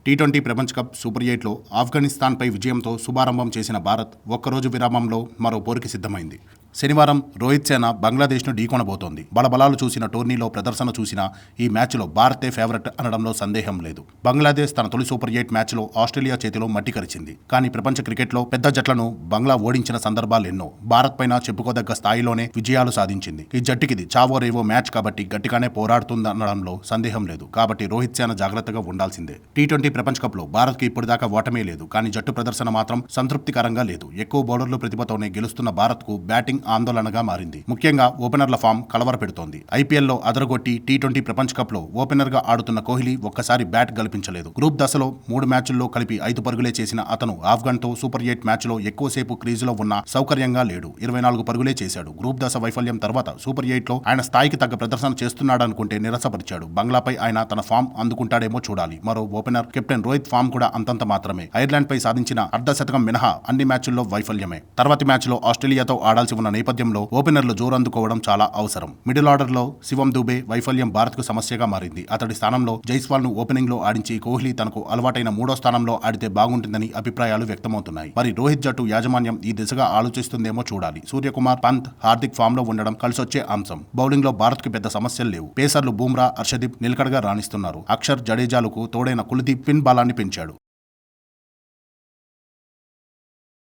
T20 ప్రపంచ cup super 8లో ఆఫ్ఘనిస్తాన్పై విజయంతో శుభారంభం చేసిన భారత్ ఒక్కరోజు విరామంలో మరో పోరుకి సిద్ధమైంది. శనివారం రోహిత్ సేన బంగ్లాదేశ్ను ఢీకొనబోతోంది. బలబలాలు చూసిన టోర్నీలో ప్రదర్శన చూసిన ఈ మ్యాచ్లో భారతే ఫేవరెట్ అనడంలో సందేహం లేదు. బంగ్లాదేశ్ తన తొలి సూపర్ 8 మ్యాచ్లో ఆస్ట్రేలియా చేతిలో మట్టి కరిచింది. కానీ ప్రపంచ క్రికెట్లో పెద్ద జట్లను బంగ్లా ఓడించిన సందర్భాలెన్నో. భారత్ పైన చెప్పుకోదగ్గ స్థాయిలోనే విజయాలు సాధించింది. ఈ జట్టుకిది చావో రేవో మ్యాచ్ కాబట్టి గట్టిగానే పోరాడుతుందనడంలో సందేహం లేదు. కాబట్టి రోహిత్ సేన జాగ్రత్తగా ఉండాల్సిందే. టీ20 ప్రపంచ కప్లో భారత్కి ఇప్పటిదాకా ఓటమే లేదు. కానీ జట్టు ప్రదర్శన మాత్రం సంతృప్తికరంగా లేదు. ఎక్కువ బౌలర్లు ప్రతిభతోనే గెలుస్తున్న భారత్కు బ్యాటింగ్ ఆందోళనగా మారింది. ముఖ్యంగా ఓపెనర్ల ఫామ్ కలవర పెడుతోంది. ఐపీఎల్లో అదరగొట్టి టీ20 ప్రపంచ కప్ లో ఓపెనర్ గా ఆడుతున్న కోహ్లీ ఒక్కసారి బ్యాట్ గెలిపించలేదు. గ్రూప్ దశలో 3 మ్యాచ్ల్లో కలిపి 5 పరుగులే చేసిన అతను ఆఫ్ఘన్ తో సూపర్ 8 మ్యాచ్లో ఎక్కువసేపు క్రీజులో ఉన్నా సౌకర్యంగా లేడు. 24 పరుగులే చేశాడు. గ్రూప్ దశ వైఫల్యం తర్వాత సూపర్ 8లో ఆయన స్థాయికి తగ్గ ప్రదర్శన చేస్తున్నాడనుకుంటే నిరాశపరిచాడు. బంగ్లాపై ఆయన తన ఫామ్ అందుకుంటాడేమో చూడాలి. మరో ఓపెనర్ కెప్టెన్ రోహిత్ ఫామ్ కూడా అంతంత మాత్రమే. ఐర్లాండ్ పై సాధించిన అర్ధశతకం మినహా అన్ని మ్యాచ్ల్లో వైఫల్యమే. తర్వాతి మ్యాచ్లో ఆస్ట్రేలియాతో ఆడాల్సి ఉన్న నేపథ్యంలో ఓపెనర్లు జోరందుకోవడం చాలా అవసరం. మిడిల్ ఆర్డర్ లో శివం దూబే వైఫల్యం భారత్ కు సమస్యగా మారింది. అతడి స్థానంలో జైస్వాల్ ను ఓపెనింగ్ లో ఆడించి కోహ్లీ తనకు అలవాటైన 3వ స్థానంలో ఆడితే బాగుంటుందని అభిప్రాయాలు వ్యక్తమవుతున్నాయి. మరి రోహిత్ జట్టు యాజమాన్యం ఈ దిశగా ఆలోచిస్తుందేమో చూడాలి. సూర్యకుమార్, పంత్, హార్దిక్ ఫామ్ లో ఉండడం కలిసొచ్చే అంశం. బౌలింగ్ లో భారత్ కు పెద్ద సమస్యలు లేవు. పేసర్లు బూమ్రా, హర్షదీప్ నిలకడగా రాణిస్తున్నారు. అక్షర్, జడేజాలకు తోడైన కుల్దీప్ పిన్ బలాన్ని పెంచాడు.